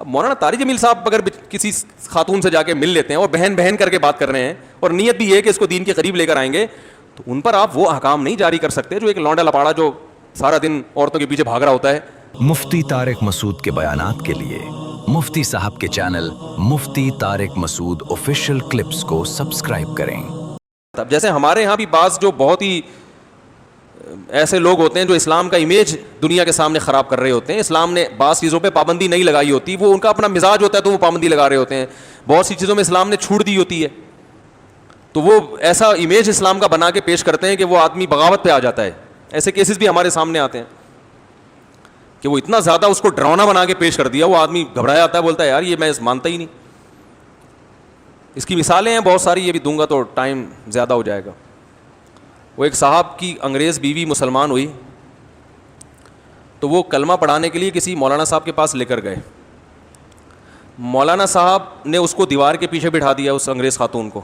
اب مولانا طارق جمیل صاحب اگر کسی خاتون سے جا کے مل لیتے ہیں اور بہن بہن کر کے بات کر رہے ہیں اور نیت بھی یہ کہ اس کو دین کے قریب لے کر آئیں گے, تو ان پر آپ وہ احکام نہیں جاری کر سکتے جو ایک لونڈا لپاڑا جو سارا دن عورتوں کے پیچھے بھاگ رہا ہوتا ہے. مفتی طارق مسعود کے بیانات کے لیے مفتی صاحب کے چینل مفتی طارق مسعود آفیشیل کلپس کو سبسکرائب کریں. اب جیسے ہمارے ہاں بھی بعض جو بہت ہی ایسے لوگ ہوتے ہیں جو اسلام کا امیج دنیا کے سامنے خراب کر رہے ہوتے ہیں, اسلام نے بعض چیزوں پہ پابندی نہیں لگائی ہوتی, وہ ان کا اپنا مزاج ہوتا ہے تو وہ پابندی لگا رہے ہوتے ہیں. بہت سی چیزوں میں اسلام نے چھوٹ دی ہوتی ہے تو وہ ایسا امیج اسلام کا بنا کے پیش کرتے ہیں کہ وہ آدمی بغاوت پہ آ جاتا ہے. ایسے کیسز بھی ہمارے سامنے آتے ہیں کہ وہ اتنا زیادہ اس کو ڈراؤنا بنا کے پیش کر دیا, وہ آدمی گھبرایا آتا ہے, بولتا ہے یار یہ میں مانتا ہی نہیں. اس کی مثالیں ہیں بہت ساری, یہ بھی دوں گا تو ٹائم زیادہ ہو جائے گا. وہ ایک صاحب کی انگریز بیوی مسلمان ہوئی تو وہ کلمہ پڑھانے کے لیے کسی مولانا صاحب کے پاس لے کر گئے. مولانا صاحب نے اس کو دیوار کے پیچھے بٹھا دیا اس انگریز خاتون کو,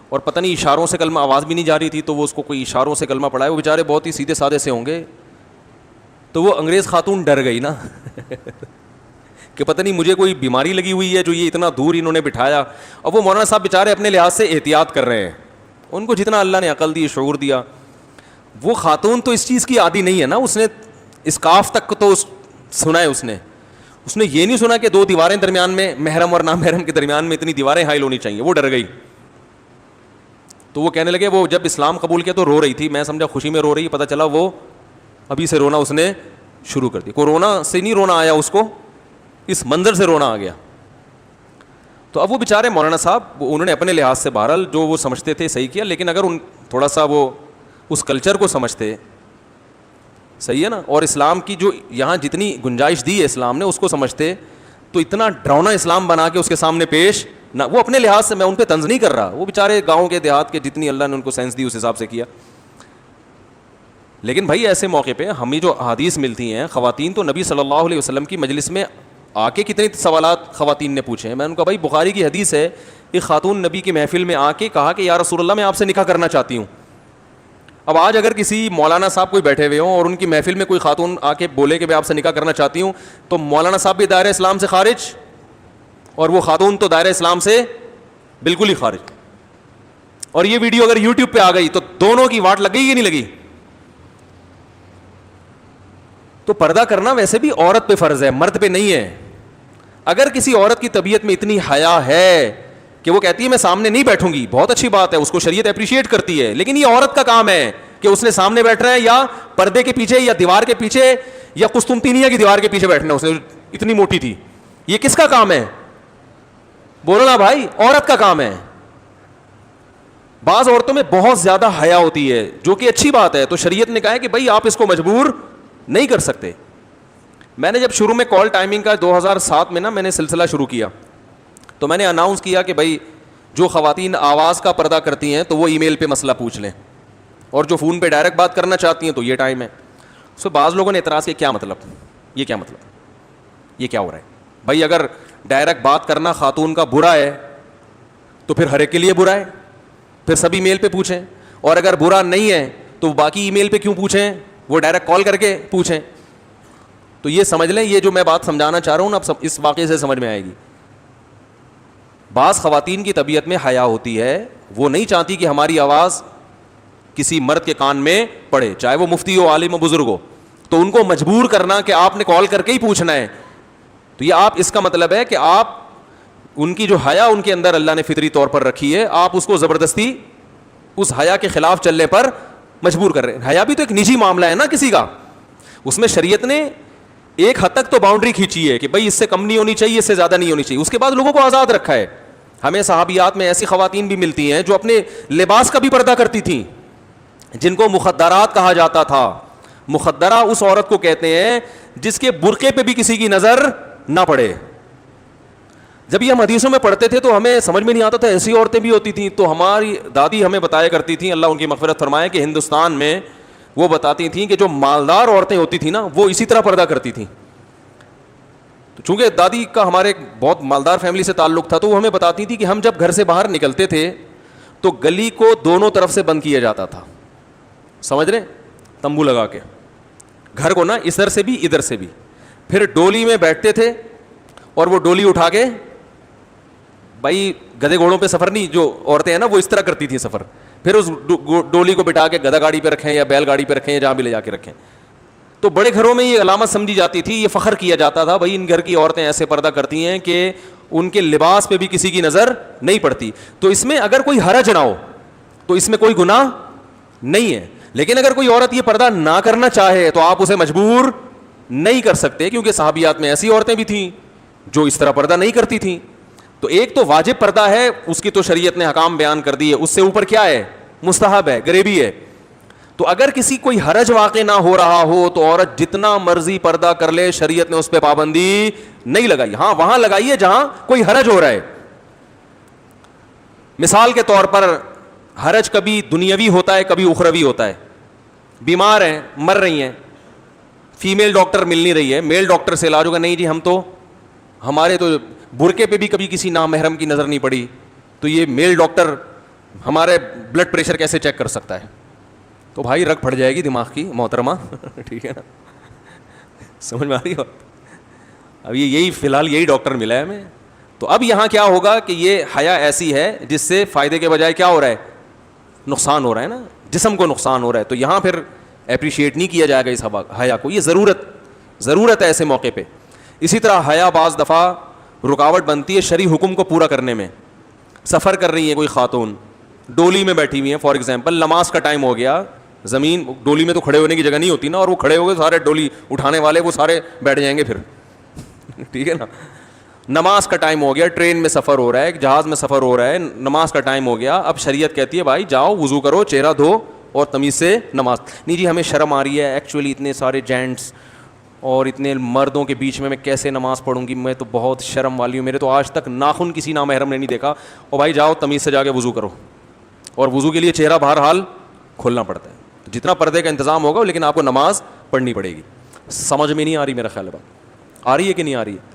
اور پتہ نہیں اشاروں سے کلمہ, آواز بھی نہیں جا رہی تھی تو وہ اس کو کوئی اشاروں سے کلمہ پڑھائے. وہ بیچارے بہت ہی سیدھے سادے سے ہوں گے, تو وہ انگریز خاتون ڈر گئی نا کہ پتہ نہیں مجھے کوئی بیماری لگی ہوئی ہے جو یہ اتنا دور انہوں نے بٹھایا. اور وہ مولانا صاحب بیچارے اپنے لحاظ سے احتیاط کر رہے ہیں, ان کو جتنا اللہ نے عقل دی, شعور دیا. وہ خاتون تو اس چیز کی عادی نہیں ہے نا, اس نے اس کاف تک تو سنا ہے, اس نے یہ نہیں سنا کہ دو دیواریں درمیان میں, محرم اور نامحرم کے درمیان میں اتنی دیواریں حائل ہونی چاہیے. وہ ڈر گئی. تو وہ کہنے لگے, وہ جب اسلام قبول کیا تو رو رہی تھی, میں سمجھا خوشی میں رو رہی, پتہ چلا وہ ابھی سے رونا اس نے شروع کر دیا. کورونا سے نہیں رونا آیا اس کو, اس منظر سے رونا آ گیا. تو اب وہ بیچارے مولانا صاحب انہوں نے اپنے لحاظ سے بہرحال جو وہ سمجھتے تھے صحیح کیا, لیکن اگر ان تھوڑا سا وہ اس کلچر کو سمجھتے, صحیح ہے نا, اور اسلام کی جو یہاں جتنی گنجائش دی ہے اسلام نے اس کو سمجھتے, تو اتنا ڈراؤنا اسلام بنا کے اس کے سامنے پیش نہ, وہ اپنے لحاظ سے, میں ان پہ طنز نہیں کر رہا, وہ بیچارے گاؤں کے دیہات کے جتنی اللہ نے ان کو سینس دی اس حساب سے کیا. لیکن بھائی ایسے موقع پہ ہمیں جو احادیث ملتی ہیں, خواتین تو نبی صلی اللہ علیہ وسلم کی مجلس میں آ کے کتنے سوالات خواتین نے پوچھے ہیں. میں نے ان کا بھائی بخاری کی حدیث ہے, ایک خاتون نبی کی محفل میں آ کے کہا کہ یا رسول اللہ میں آپ سے نکاح کرنا چاہتی ہوں. اب آج اگر کسی مولانا صاحب کوئی بیٹھے ہوئے ہوں اور ان کی محفل میں کوئی خاتون آ کے بولے کہ میں آپ سے نکاح کرنا چاہتی ہوں, تو مولانا صاحب بھی دائرہ اسلام سے خارج اور وہ خاتون تو دائرہ اسلام سے بالکل ہی خارج. اور یہ ویڈیو اگر یوٹیوب پہ آ گئی تو دونوں کی واٹ لگ گئی کہ نہیں لگی. تو پردہ کرنا ویسے بھی عورت پہ فرض ہے, مرد پہ نہیں ہے. اگر کسی عورت کی طبیعت میں اتنی حیا ہے کہ وہ کہتی ہے میں سامنے نہیں بیٹھوں گی, بہت اچھی بات ہے, اس کو شریعت اپریشیٹ کرتی ہے, لیکن یہ عورت کا کام ہے کہ اس نے سامنے بیٹھنا ہے یا پردے کے پیچھے یا دیوار کے پیچھے یا قسطنطنیہ کی دیوار کے پیچھے بیٹھنا, اس نے اتنی موٹی تھی. یہ کس کا کام ہے؟ بولو نا بھائی, عورت کا کام ہے. بعض عورتوں میں بہت زیادہ حیا ہوتی ہے جو کہ اچھی بات ہے, تو شریعت نے کہا ہے کہ بھائی آپ اس کو مجبور نہیں کر سکتے. میں نے جب شروع میں کال ٹائمنگ کا 2007 میں نا میں نے سلسلہ شروع کیا, تو میں نے اناؤنس کیا کہ بھائی جو خواتین آواز کا پردہ کرتی ہیں تو وہ ای میل پہ مسئلہ پوچھ لیں, اور جو فون پہ ڈائریکٹ بات کرنا چاہتی ہیں تو یہ ٹائم ہے. سو بعض لوگوں نے اعتراض کیا, کیا مطلب, یہ کیا مطلب, یہ کیا ہو رہا ہے بھائی؟ اگر ڈائریکٹ بات کرنا خاتون کا برا ہے تو پھر ہر ایک کے لیے برا ہے, پھر سب ای میل پہ پوچھیں, اور اگر برا نہیں ہے تو باقی ای میل پہ کیوں پوچھیں, وہ ڈائریکٹ کال کر کے پوچھیں. تو یہ سمجھ لیں, یہ جو میں بات سمجھانا چاہ رہا ہوں نا, اب اس واقعے سے سمجھ میں آئے گی. بعض خواتین کی طبیعت میں حیا ہوتی ہے, وہ نہیں چاہتی کہ ہماری آواز کسی مرد کے کان میں پڑے, چاہے وہ مفتی ہو, عالم ہو, بزرگ ہو, تو ان کو مجبور کرنا کہ آپ نے کال کر کے ہی پوچھنا ہے. تو یہ آپ, اس کا مطلب ہے کہ آپ ان کی جو حیا ان کے اندر اللہ نے فطری طور پر رکھی ہے, آپ اس کو زبردستی اس حیا کے خلاف چلنے پر مجبور کر رہے ہیں. حیا بھی تو ایک نجی معاملہ ہے نا کسی کا, اس میں شریعت نے ایک حد تک تو باؤنڈری کھینچی ہے کہ بھائی اس سے کم نہیں ہونی چاہیے, اس سے زیادہ نہیں ہونی چاہیے. اس کے بعد لوگوں کو آزاد رکھا ہے. ہمیں صحابیات میں ایسی خواتین بھی ملتی ہیں جو اپنے لباس کا بھی پردہ کرتی تھیں, جن کو مخدرات کہا جاتا تھا. مخدرہ اس عورت کو کہتے ہیں جس کے برقعے پہ بھی کسی کی نظر نہ پڑے. جب یہ ہم حدیثوں میں پڑھتے تھے تو ہمیں سمجھ میں نہیں آتا تھا ایسی عورتیں بھی ہوتی تھیں. تو ہماری دادی ہمیں بتایا کرتی تھیں, اللہ ان کی مغفرت فرمائے, کہ ہندوستان میں وہ بتاتی تھیں کہ جو مالدار عورتیں ہوتی تھیں نا وہ اسی طرح پردہ کرتی تھیں. تو چونکہ دادی کا ہمارے بہت مالدار فیملی سے تعلق تھا, تو وہ ہمیں بتاتی تھی کہ ہم جب گھر سے باہر نکلتے تھے تو گلی کو دونوں طرف سے بند کیا جاتا تھا, سمجھ رہے, تمبو لگا کے گھر کو نا, ادھر سے بھی ادھر سے بھی. پھر ڈولی میں بیٹھتے تھے اور وہ ڈولی اٹھا کے, بھائی گدے گھوڑوں پہ سفر نہیں, جو عورتیں ہیں نا وہ اس طرح کرتی تھیں سفر, پھر اس ڈولی کو بٹھا کے گدھا گاڑی پہ رکھیں یا بیل گاڑی پہ رکھیں یا جہاں بھی لے جا کے رکھیں. تو بڑے گھروں میں یہ علامت سمجھی جاتی تھی, یہ فخر کیا جاتا تھا, بھائی ان گھر کی عورتیں ایسے پردہ کرتی ہیں کہ ان کے لباس پہ بھی کسی کی نظر نہیں پڑتی. تو اس میں اگر کوئی حرج نہ ہو تو اس میں کوئی گناہ نہیں ہے. لیکن اگر کوئی عورت یہ پردہ نہ کرنا چاہے تو آپ اسے مجبور نہیں کر سکتے, کیونکہ صحابیات میں ایسی عورتیں بھی تھیں جو اس طرح پردہ نہیں کرتی تھیں. تو ایک تو واجب پردہ ہے, اس کی تو شریعت نے حکام بیان کر دی ہے, اس سے اوپر کیا ہے, مستحب ہے, غریبی ہے. تو اگر کسی کوئی حرج واقع نہ ہو رہا ہو تو عورت جتنا مرضی پردہ کر لے, شریعت نے اس پہ پابندی نہیں لگائی. ہاں وہاں لگائی ہے جہاں کوئی حرج ہو رہا ہے. مثال کے طور پر حرج کبھی دنیاوی ہوتا ہے, کبھی اخروی ہوتا ہے. بیمار ہیں, مر رہی ہیں, فیمیل ڈاکٹر مل نہیں رہی ہے, میل ڈاکٹر سے علاج ہوگا, نہیں جی ہم تو ہمارے تو برقعے پہ بھی کبھی کسی نامحرم کی نظر نہیں پڑی, تو یہ میل ڈاکٹر ہمارے بلڈ پریشر کیسے چیک کر سکتا ہے. تو بھائی رگ پھٹ جائے گی دماغ کی محترمہ, ٹھیک ہے نا, سمجھ میں آ رہی ہو. اب یہی فی الحال یہی ڈاکٹر ملا ہے ہمیں. تو اب یہاں کیا ہوگا کہ یہ حیا ایسی ہے جس سے فائدے کے بجائے کیا ہو رہا ہے, نقصان ہو رہا ہے نا, جسم کو نقصان ہو رہا ہے. تو یہاں پھر اپریشیٹ نہیں کیا جائے گا اس حیا کو, یہ ضرورت ہے ایسے موقع پہ. اسی طرح حیا بعض دفعہ رکاوٹ بنتی ہے شرعی حکم کو پورا کرنے میں. سفر کر رہی ہے کوئی خاتون, ڈولی میں بیٹھی ہوئی ہیں, فار ایگزامپل نماز کا ٹائم ہو گیا, زمین ڈولی میں تو کھڑے ہونے کی جگہ نہیں ہوتی نا, اور وہ کھڑے ہو گئے سارے ڈولی اٹھانے والے وہ سارے بیٹھ جائیں گے پھر, ٹھیک ہے نا. نماز کا ٹائم ہو گیا, ٹرین میں سفر ہو رہا ہے, جہاز میں سفر ہو رہا ہے, نماز کا ٹائم ہو گیا. اب شریعت کہتی ہے بھائی جاؤ وضو کرو, چہرہ دھو اور تمیز سے نماز. نہیں جی ہمیں شرم آ رہی ہے, ایکچولی اتنے سارے جینٹس اور اتنے مردوں کے بیچ میں کیسے نماز پڑھوں گی, میں تو بہت شرم والی ہوں, میرے تو آج تک ناخن کسی نامحرم نے نہیں دیکھا. اور بھائی جاؤ تمیز سے جا کے وضو کرو, اور وضو کے لیے چہرہ بہرحال کھولنا پڑتا ہے. جتنا پردے کا انتظام ہوگا لیکن آپ کو نماز پڑھنی پڑے گی. سمجھ میں نہیں آ رہی, میرا خیال ہے بات آ رہی ہے کہ نہیں آ رہی ہے.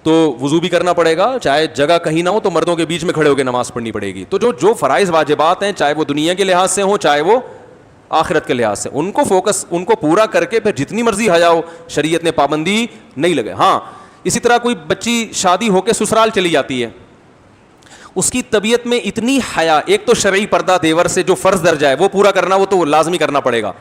تو وضو بھی کرنا پڑے گا, چاہے جگہ کہیں نہ ہو تو مردوں کے بیچ میں کھڑے ہو کے نماز پڑھنی پڑے گی. تو جو فرائض واجبات ہیں, چاہے وہ دنیا کے لحاظ سے ہوں چاہے وہ آخرت کے لحاظ سے, ان کو پورا کر کے پھر جتنی مرضی حیا ہو, شریعت نے پابندی نہیں لگے. ہاں اسی طرح کوئی بچی شادی ہو کے سسرال چلی جاتی ہے, اس کی طبیعت میں اتنی حیا, ایک تو شرعی پردہ دیور سے جو فرض درجہ ہے وہ پورا کرنا, وہ تو لازمی کرنا پڑے گا.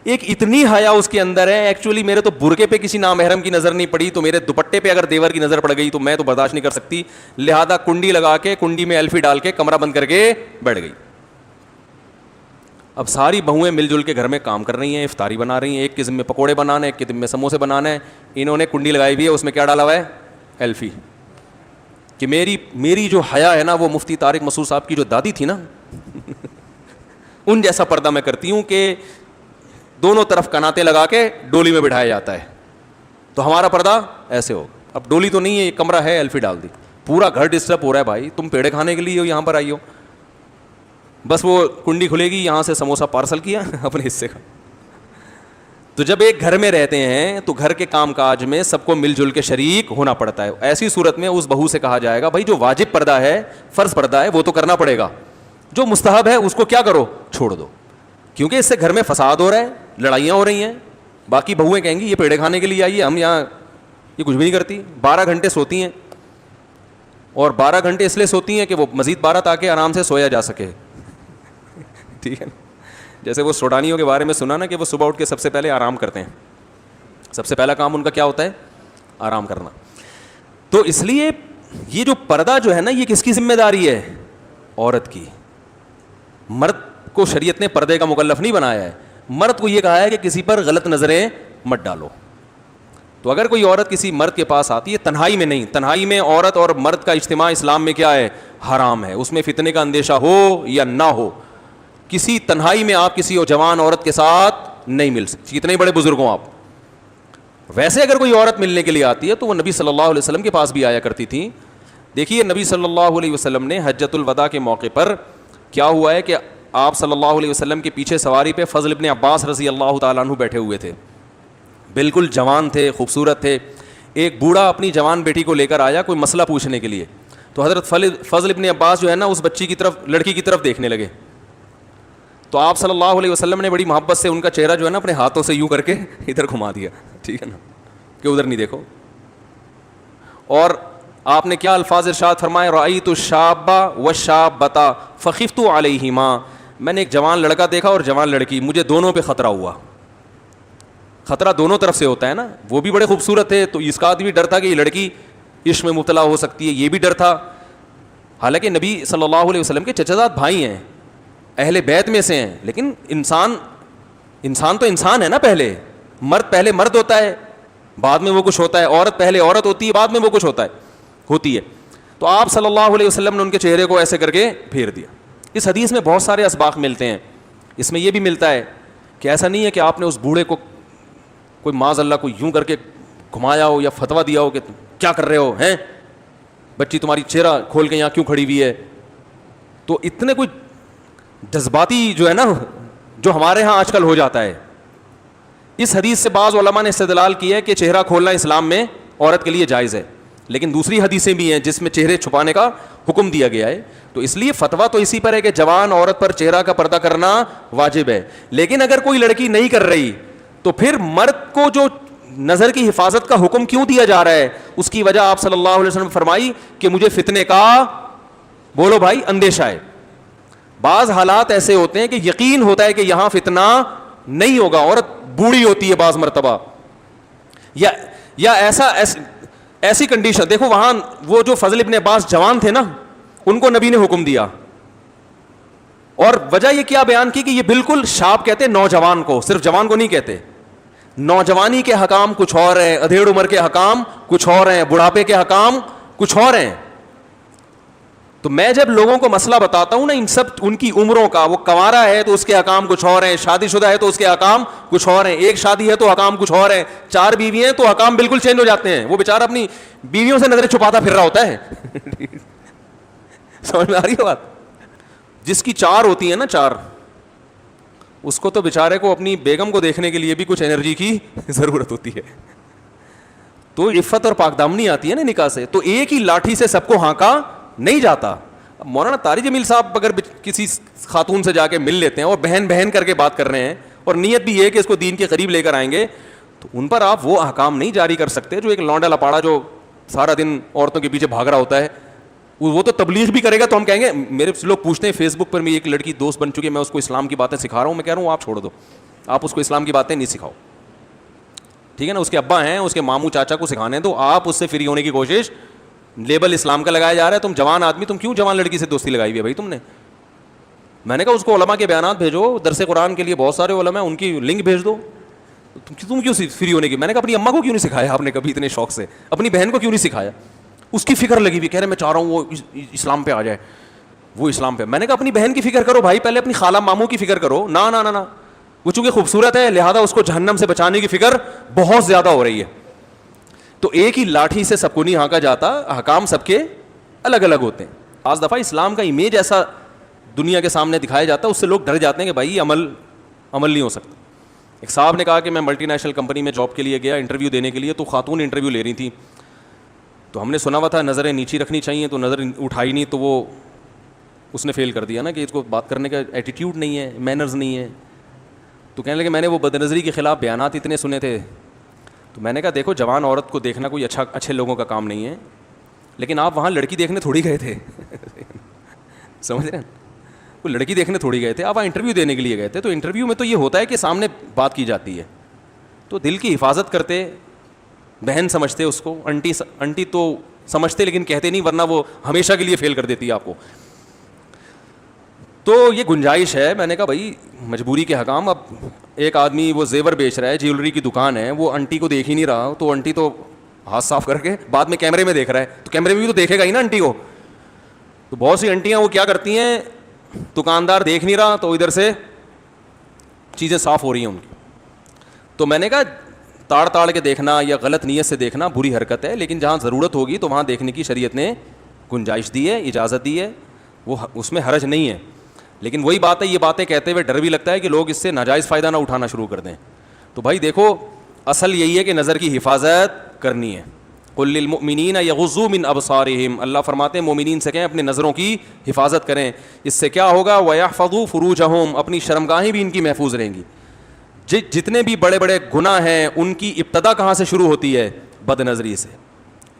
ایک اتنی حیا اس کے اندر ہے, ایکچولی میرے تو برقعے پہ کسی نامحرم کی نظر نہیں پڑی, تو میرے دوپٹے پہ اگر دیور کی نظر پڑ گئی تو میں تو برداشت نہیں کر سکتی, لہذا کنڈی لگا کے, کنڈی میں ایلفی ڈال کے کمرہ بند کر کے بیٹھ گئی. اب ساری بہویں مل جل کے گھر میں کام کر رہی ہیں, افطاری بنا رہی ہیں, ایک کے ذمہ پکوڑے بنانے, ایک کے ذمہ سموسے بنانے ہیں. انہوں نے کنڈی لگائی ہوئی ہے, اس میں کیا ڈالا ہوا ہے, ایلفی. کہ میری جو حیا ہے نا وہ مفتی طارق مسعود صاحب کی جو دادی تھی نا ان جیسا پردہ میں کرتی ہوں کہ دونوں طرف کناتے لگا کے ڈولی میں بٹھایا جاتا ہے. تو ہمارا پردہ ایسے ہو. اب ڈولی تو نہیں ہے, ایک کمرہ ہے, ایلفی ڈال دی, پورا گھر ڈسٹرب ہو رہا ہے. بھائی تم پیڑے کھانے کے لیے ہو یہاں پر آئی ہو, بس وہ کنڈی کھلے گی, یہاں سے سموسہ پارسل کیا اپنے حصے کا. تو جب ایک گھر میں رہتے ہیں تو گھر کے کام کاج میں سب کو مل جل کے شریک ہونا پڑتا ہے. ایسی صورت میں اس بہو سے کہا جائے گا بھائی جو واجب پردہ ہے, فرض پردہ ہے, وہ تو کرنا پڑے گا, جو مستحب ہے اس کو کیا کرو, چھوڑ دو, کیونکہ اس سے گھر میں فساد ہو رہا ہے, لڑائیاں ہو رہی ہیں. باقی بہویں کہیں گی یہ پیڑے کھانے کے لیے آئی ہے, ہم یہاں یہ کچھ بھی نہیں کرتی. 12 گھنٹے سوتی ہیں, اور 12 گھنٹے اس لیے سوتی ہیں کہ وہ مزید 12 تاکہ آرام سے سویا جا سکے, ٹھیک ہے. جیسے وہ سوڈانیوں کے بارے میں سنا نا کہ وہ صبح اٹھ کے سب سے پہلے آرام کرتے ہیں, سب سے پہلا کام ان کا کیا ہوتا ہے, آرام کرنا. تو اس لیے یہ جو پردہ جو ہے نا یہ کس کی ذمہ داری ہے, عورت کی. مرد کو شریعت نے پردے کا مکلف نہیں بنایا ہے, مرد کو یہ کہا ہے کہ کسی پر غلط نظریں مت ڈالو. تو اگر کوئی عورت کسی مرد کے پاس آتی ہے, تنہائی میں نہیں, تنہائی میں عورت اور مرد کا اجتماع اسلام میں کیا ہے, حرام ہے, اس میں فتنے کا اندیشہ ہو یا نہ ہو. کسی تنہائی میں آپ کسی جوان عورت کے ساتھ نہیں مل سکتی, کتنے بڑے بزرگ ہوں آپ. ویسے اگر کوئی عورت ملنے کے لیے آتی ہے تو وہ نبی صلی اللہ علیہ وسلم کے پاس بھی آیا کرتی تھی. دیکھیے نبی صلی اللہ علیہ وسلم نے حجۃ الوداع کے موقع پر کیا ہوا ہے کہ آپ صلی اللہ علیہ وسلم کے پیچھے سواری پہ فضل ابن عباس رضی اللہ تعالیٰ عنہ بیٹھے ہوئے تھے, بالکل جوان تھے, خوبصورت تھے. ایک بوڑھا اپنی جوان بیٹی کو لے کر آیا کوئی مسئلہ پوچھنے کے لیے, تو حضرت فضل ابن عباس جو ہے نا اس بچی کی طرف, لڑکی کی طرف دیکھنے لگے. تو آپ صلی اللہ علیہ وسلم نے بڑی محبت سے ان کا چہرہ جو ہے نا اپنے ہاتھوں سے یوں کر کے ادھر گھما دیا, ٹھیک ہے نا, کہ ادھر نہیں دیکھو. اور آپ نے کیا الفاظ ارشاد فرمائے, رأیت الشاب والشابۃ فخفت علیہما, میں نے ایک جوان لڑکا دیکھا اور جوان لڑکی, مجھے دونوں پہ خطرہ ہوا. خطرہ دونوں طرف سے ہوتا ہے نا, وہ بھی بڑے خوبصورت تھے تو اس کا بھی ڈر تھا کہ یہ لڑکی عشق میں مبتلا ہو سکتی ہے, یہ بھی ڈر تھا. حالانکہ نبی صلی اللہ علیہ وسلم کے چچا بھائی ہیں, اہل بیت میں سے ہیں, لیکن انسان تو انسان ہے نا. پہلے مرد ہوتا ہے, بعد میں وہ کچھ ہوتا ہے. عورت پہلے عورت ہوتی ہے, بعد میں وہ کچھ ہوتی ہے. تو آپ صلی اللہ علیہ وسلم نے ان کے چہرے کو ایسے کر کے پھیر دیا. اس حدیث میں بہت سارے اسباق ملتے ہیں. اس میں یہ بھی ملتا ہے کہ ایسا نہیں ہے کہ آپ نے اس بوڑھے کو کوئی معاذ اللہ کو یوں کر کے گھمایا ہو یا فتویٰ دیا ہو کہ کیا کر رہے ہو ہیں, بچی تمہاری چہرہ کھول کے یہاں کیوں کھڑی ہوئی ہے. تو اتنے کوئی جذباتی جو ہے نا, جو ہمارے ہاں آج کل ہو جاتا ہے. اس حدیث سے بعض علماء نے استدلال کیا ہے کہ چہرہ کھولنا اسلام میں عورت کے لیے جائز ہے, لیکن دوسری حدیثیں بھی ہیں جس میں چہرے چھپانے کا حکم دیا گیا ہے. تو اس لیے فتویٰ تو اسی پر ہے کہ جوان عورت پر چہرہ کا پردہ کرنا واجب ہے. لیکن اگر کوئی لڑکی نہیں کر رہی تو پھر مرد کو جو نظر کی حفاظت کا حکم کیوں دیا جا رہا ہے, اس کی وجہ آپ صلی اللہ علیہ وسلم نے فرمائی کہ مجھے فتنے کا, بولو بھائی, اندیشہ ہے. بعض حالات ایسے ہوتے ہیں کہ یقین ہوتا ہے کہ یہاں فتنہ نہیں ہوگا, عورت بوڑھی ہوتی ہے بعض مرتبہ, یا ایسی کنڈیشن. دیکھو وہاں وہ جو فضل ابن عباس جوان تھے نا, ان کو نبی نے حکم دیا, اور وجہ یہ کیا بیان کی کہ یہ بالکل شاب کہتے نوجوان کو, صرف جوان کو نہیں کہتے. نوجوانی کے حکام کچھ اور ہیں, ادھیڑ عمر کے حکام کچھ اور ہیں, بڑھاپے کے حکام کچھ اور ہیں. تو میں جب لوگوں کو مسئلہ بتاتا ہوں نا ان سب ان کی عمروں کا, وہ کنوارا ہے تو اس کے حکام کچھ اور ہیں, شادی شدہ ہے تو اس کے حکام کچھ اور ہیں, ایک شادی ہے تو حکام کچھ اور ہیں, 4 بیوی ہیں تو حکام بالکل چینج ہو جاتے ہیں. وہ بیچارہ اپنی بیویوں سے نظریں چھپاتا پھر رہا ہوتا ہے. سمجھ میں آ رہی ہے بات؟ جس کی 4 ہوتی ہیں نا, 4, اس کو تو بیچارے کو اپنی بیگم کو دیکھنے کے لیے بھی کچھ انرجی کی ضرورت ہوتی ہے. تو عفت اور پاکدامنی آتی ہے نا نکاح سے. تو ایک ہی لاٹھی سے سب کو ہانکا نہیں جاتا. مولانا طارق جمیل صاحب اگر کسی خاتون سے جا کے مل لیتے ہیں اور بہن کر کے بات کر رہے ہیں, اور نیت بھی یہ کہ اس کو دین کے قریب لے کر آئیں گے, تو ان پر آپ وہ احکام نہیں جاری کر سکتے جو ایک لونڈا لپاڑا جو سارا دن عورتوں کے پیچھے بھاگ رہا ہوتا ہے, وہ تو تبلیغ بھی کرے گا. تو ہم کہیں گے, میرے لوگ پوچھتے ہیں فیس بک پر, میں ایک لڑکی دوست بن چکی ہے, میں اس کو اسلام کی باتیں سکھا رہا ہوں. میں کہہ رہا ہوں آپ چھوڑ دو, آپ اس کو اسلام کی باتیں نہیں سکھاؤ, ٹھیک ہے نا. اس کے ابا ہیں, اس کے ماموں چاچا کو سکھانے دو, آپ اس سے فری ہونے کی کوشش. لیبل اسلام کا لگایا جا رہا ہے, تم جوان آدمی, تم کیوں جوان لڑکی سے دوستی لگائی ہوئی ہے بھائی تم نے. میں نے کہا اس کو علماء کے بیانات بھیجو, درس قرآن کے لیے بہت سارے علماء, ان کی لنک بھیج دو. تم کیوں فری ہونے کی. میں نے کہا اپنی اماں کو کیوں نہیں سکھایا آپ نے کبھی اتنے شوق سے, اپنی بہن کو کیوں نہیں سکھایا. اس کی فکر لگی ہوئی, کہہ رہے میں چاہ رہا ہوں وہ اسلام پہ آ جائے, وہ اسلام پہ. میں نے کہا اپنی بہن کی فکر کرو بھائی, پہلے اپنی خالہ ماموں کی فکر کرو. نا, وہ چونکہ خوبصورت ہے لہذا اس کو جہنم سے بچانے کی فکر بہت زیادہ ہو رہی ہے. تو ایک ہی لاٹھی سے سب کو نہیں ہانکا جاتا, احکام سب کے الگ الگ ہوتے ہیں. بعض دفعہ اسلام کا امیج ایسا دنیا کے سامنے دکھایا جاتا ہے, اس سے لوگ ڈر جاتے ہیں کہ بھائی عمل نہیں ہو سکتا. ایک صاحب نے کہا کہ میں ملٹی نیشنل کمپنی میں جاب کے لیے گیا انٹرویو دینے کے لیے, تو خاتون انٹرویو لے رہی تھی, تو ہم نے سنا ہوا تھا نظریں نیچی رکھنی چاہیے, تو نظر اٹھائی نہیں, تو وہ اس نے فیل کر دیا نا کہ اس کو بات کرنے کا ایٹیٹیوڈ نہیں ہے, مینرز نہیں ہے. تو کہنے لگے میں نے وہ بدنظری کے خلاف بیانات اتنے سنے تھے. تو میں نے کہا دیکھو جوان عورت کو دیکھنا کوئی اچھے لوگوں کا کام نہیں ہے, لیکن آپ وہاں لڑکی دیکھنے تھوڑی گئے تھے. سمجھ رہے ہیں, وہ لڑکی دیکھنے تھوڑی گئے تھے, آپ وہاں انٹرویو دینے کے لیے گئے تھے. تو انٹرویو میں تو یہ ہوتا ہے کہ سامنے بات کی جاتی ہے, تو دل کی حفاظت کرتے, بہن سمجھتے اس کو, انٹی تو سمجھتے لیکن کہتے نہیں, ورنہ وہ ہمیشہ کے لیے فیل کر دیتی ہے آپ کو. تو یہ گنجائش ہے. میں نے کہا بھائی مجبوری کے حکام. اب ایک آدمی وہ زیور بیچ رہا ہے, جیولری کی دکان ہے, وہ انٹی کو دیکھ ہی نہیں رہا, تو انٹی تو ہاتھ صاف کر کے بعد میں کیمرے میں دیکھ رہا ہے, تو کیمرے میں بھی تو دیکھے گا ہی نا انٹی کو. تو بہت سی انٹیاں وہ کیا کرتی ہیں, دکاندار دیکھ نہیں رہا تو ادھر سے چیزیں صاف ہو رہی ہیں ان کی. تو میں نے کہا تاڑ کے دیکھنا یا غلط نیت سے دیکھنا بری حرکت ہے, لیکن جہاں ضرورت ہوگی تو وہاں دیکھنے کی شریعت نے گنجائش دی ہے, اجازت دی ہے, وہ اس میں حرج نہیں ہے. لیکن وہی بات ہے, یہ باتیں کہتے ہوئے ڈر بھی لگتا ہے کہ لوگ اس سے ناجائز فائدہ نہ اٹھانا شروع کر دیں. تو بھائی دیکھو اصل یہی ہے کہ نظر کی حفاظت کرنی ہے. قل للمؤمنین یغضوا من ابصارہم, اللہ فرماتے ہیں مومنین سے کہیں اپنے نظروں کی حفاظت کریں. اس سے کیا ہوگا, ویحفظوا فروجہم, اپنی شرمگاہیں بھی ان کی محفوظ رہیں گی. جتنے بھی بڑے بڑے گناہ ہیں ان کی ابتدا کہاں سے شروع ہوتی ہے, بد نظری سے.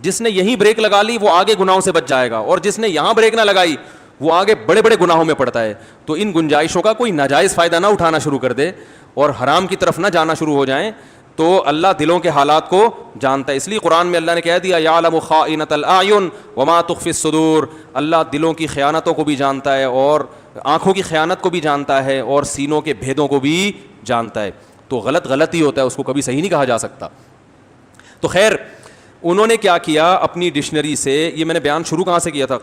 جس نے یہیں بریک لگا لی وہ آگے گناہوں سے بچ جائے گا, اور جس نے یہاں بریک نہ لگائی وہ آگے بڑے بڑے گناہوں میں پڑتا ہے. تو ان گنجائشوں کا کوئی ناجائز فائدہ نہ اٹھانا شروع کر دے اور حرام کی طرف نہ جانا شروع ہو جائیں. تو اللہ دلوں کے حالات کو جانتا ہے, اس لیے قرآن میں اللہ نے کہہ دیا یعلم خائنۃ الاعین وما تخفی الصدور, اللہ دلوں کی خیانتوں کو بھی جانتا ہے اور آنکھوں کی خیانت کو بھی جانتا ہے اور سینوں کے بھیدوں کو بھی جانتا ہے. تو غلط ہی ہوتا ہے, اس کو کبھی صحیح نہیں کہا جا سکتا. تو خیر انہوں نے کیا کیا اپنی ڈکشنری سے, یہ میں نے بیان شروع کہاں سے کیا تھا,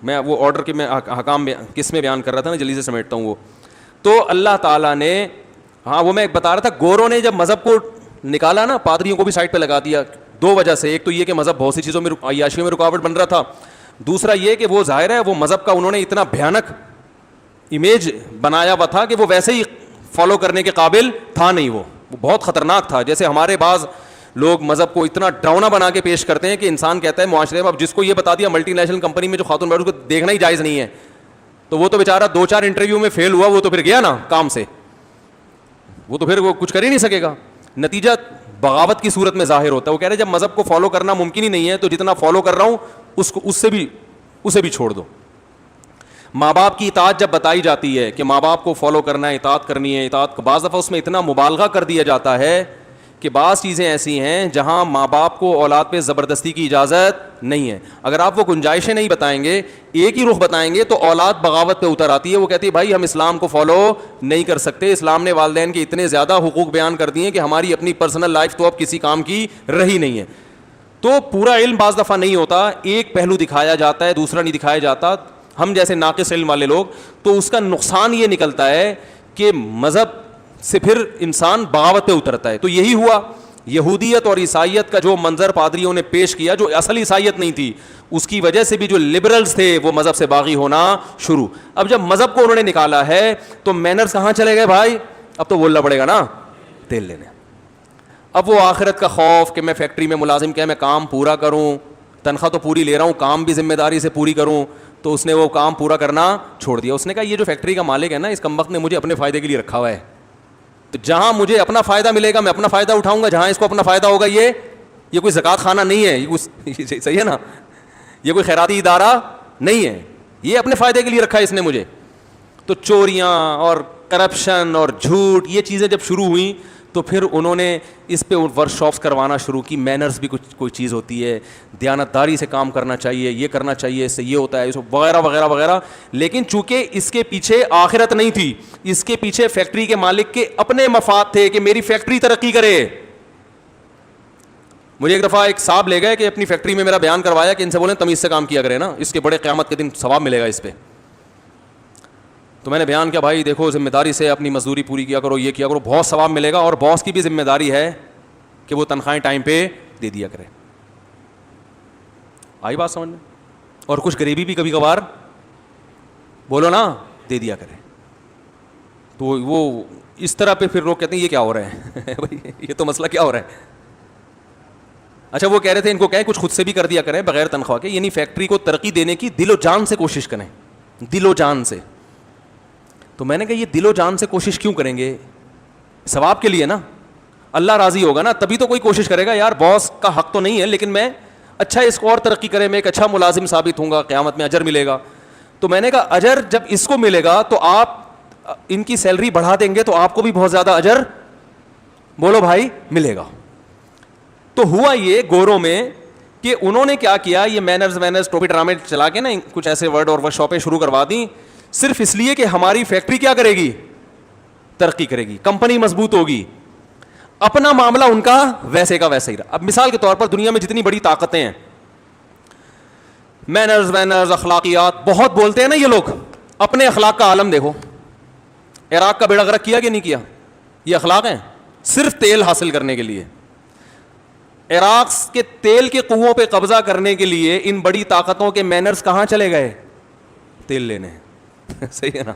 میں وہ آرڈر کے میں حکام کس میں بیان کر رہا تھا نا, جلدی سے سمیٹتا ہوں وہ. تو اللہ تعالیٰ نے, ہاں وہ میں بتا رہا تھا, گوروں نے جب مذہب کو نکالا نا, پادریوں کو بھی سائڈ پہ لگا دیا. دو وجہ سے, ایک تو یہ کہ مذہب بہت سی چیزوں میں عیاشیوں میں رکاوٹ بن رہا تھا, دوسرا یہ کہ وہ ظاہر ہے وہ مذہب کا انہوں نے اتنا بھیانک امیج بنایا ہوا تھا کہ وہ ویسے ہی فالو کرنے کے قابل تھا نہیں, وہ بہت خطرناک تھا. جیسے ہمارے بعض لوگ مذہب کو اتنا ڈراؤنا بنا کے پیش کرتے ہیں کہ انسان کہتا ہے معاشرے میں, اب جس کو یہ بتا دیا ملٹی نیشنل کمپنی میں جو خاتون بیٹھ اس کو دیکھنا ہی جائز نہیں ہے, تو وہ تو بیچارہ 2-4 انٹرویو میں فیل ہوا, وہ تو پھر گیا نا کام سے, وہ تو پھر وہ کچھ کر ہی نہیں سکے گا. نتیجہ بغاوت کی صورت میں ظاہر ہوتا ہے. وہ کہہ رہے جب مذہب کو فالو کرنا ممکن ہی نہیں ہے تو جتنا فالو کر رہا ہوں اسے بھی چھوڑ دو. ماں باپ کی اطاعت جب بتائی جاتی ہے کہ ماں باپ کو فالو کرنا ہے, اطاعت کرنی ہے, اطاعت بعض دفعہ اس میں اتنا مبالغہ کر دیا جاتا ہے کہ بعض چیزیں ایسی ہیں جہاں ماں باپ کو اولاد پہ زبردستی کی اجازت نہیں ہے. اگر آپ وہ گنجائشیں نہیں بتائیں گے, ایک ہی رخ بتائیں گے, تو اولاد بغاوت پہ اتر آتی ہے. وہ کہتی ہے بھائی ہم اسلام کو فالو نہیں کر سکتے, اسلام نے والدین کے اتنے زیادہ حقوق بیان کر دیے کہ ہماری اپنی پرسنل لائف تو اب کسی کام کی رہی نہیں ہے. تو پورا علم بعض دفعہ نہیں ہوتا, ایک پہلو دکھایا جاتا ہے دوسرا نہیں دکھایا جاتا. ہم جیسے ناقص علم والے لوگ, تو اس کا نقصان یہ نکلتا ہے کہ مذہب سے پھر انسان بغاوت پہ اترتا ہے. تو یہی ہوا, یہودیت اور عیسائیت کا جو منظر پادریوں نے پیش کیا, جو اصل عیسائیت نہیں تھی, اس کی وجہ سے بھی جو لبرلز تھے وہ مذہب سے باغی ہونا شروع. اب جب مذہب کو انہوں نے نکالا ہے تو مینرز کہاں چلے گئے بھائی, اب تو بولنا پڑے گا نا تیل لینے. اب وہ آخرت کا خوف کہ میں فیکٹری میں ملازم کیا میں کام پورا کروں, تنخواہ تو پوری لے رہا ہوں, کام بھی ذمہ داری سے پوری کروں, تو اس نے وہ کام پورا کرنا چھوڑ دیا. اس نے کہا یہ جو فیکٹری کا مالک ہے نا, اس کمبخت نے مجھے اپنے فائدے کے لیے رکھا ہوا ہے, تو جہاں مجھے اپنا فائدہ ملے گا میں اپنا فائدہ اٹھاؤں گا, جہاں اس کو اپنا فائدہ ہوگا. یہ کوئی زکوٰۃ خانہ نہیں ہے, یہ صحیح ہے نا, یہ کوئی خیراتی ادارہ نہیں ہے, یہ اپنے فائدے کے لیے رکھا ہے اس نے مجھے. تو چوریاں اور کرپشن اور جھوٹ یہ چیزیں جب شروع ہوئیں تو پھر انہوں نے اس پہ ورک شاپس کروانا شروع کی. مینرز بھی کوئی چیز ہوتی ہے, دیانتداری سے کام کرنا چاہیے, یہ کرنا چاہیے, اس سے یہ ہوتا ہے, وغیرہ وغیرہ وغیرہ. لیکن چونکہ اس کے پیچھے آخرت نہیں تھی, اس کے پیچھے فیکٹری کے مالک کے اپنے مفاد تھے کہ میری فیکٹری ترقی کرے. مجھے ایک دفعہ ایک صاحب لے گئے کہ اپنی فیکٹری میں میرا بیان کروایا کہ ان سے بولیں تمیز سے کام کیا کرے نا, اس کے بڑے قیامت کے دن ثواب ملے گا اس پہ. تو میں نے بیان کیا بھائی دیکھو ذمہ داری سے اپنی مزدوری پوری کیا کرو, یہ کیا کرو, بہت ثواب ملے گا, اور باس کی بھی ذمہ داری ہے کہ وہ تنخواہیں ٹائم پہ دے دیا کرے. آئی بات سمجھ میں؟ اور کچھ غریبی بھی کبھی کبھار بولو نا دے دیا کرے. تو وہ اس طرح پہ پھر لوگ کہتے ہیں یہ کیا ہو رہا ہے بھائی, یہ تو مسئلہ کیا ہو رہا ہے. اچھا وہ کہہ رہے تھے ان کو کہیں کچھ خود سے بھی کر دیا کریں بغیر تنخواہ کے, یعنی فیکٹری کو ترقی دینے کی دل و جان سے کوشش کریں, دل و جان سے. تو میں نے کہا یہ دل و جان سے کوشش کیوں کریں گے, ثواب کے لیے نا, اللہ راضی ہوگا نا تبھی تو کوئی کوشش کرے گا. یار باس کا حق تو نہیں ہے لیکن میں اچھا اس کو اور ترقی کرے, میں ایک اچھا ملازم ثابت ہوں گا, قیامت میں اجر ملے گا. تو میں نے کہا اجر جب اس کو ملے گا تو آپ ان کی سیلری بڑھا دیں گے تو آپ کو بھی بہت زیادہ اجر بولو بھائی ملے گا. تو ہوا یہ گوروں میں کہ انہوں نے کیا کیا, یہ مینرز ٹوپی ڈرامے چلا کے نا کچھ ایسے ورڈ اور ورک شاپیں شروع کروا دیں, صرف اس لیے کہ ہماری فیکٹری کیا کرے گی, ترقی کرے گی, کمپنی مضبوط ہوگی. اپنا معاملہ ان کا ویسے کا ویسے ہی رہا. اب مثال کے طور پر دنیا میں جتنی بڑی طاقتیں ہیں, مینرز اخلاقیات بہت بولتے ہیں نا یہ لوگ, اپنے اخلاق کا عالم دیکھو. عراق کا بیڑا غرق کیا کہ نہیں کیا, یہ اخلاق ہیں صرف تیل حاصل کرنے کے لیے. عراق کے تیل کے کنووں پہ قبضہ کرنے کے لیے ان بڑی طاقتوں کے مینرز کہاں چلے گئے, تیل لینے. صحیح ہے نا.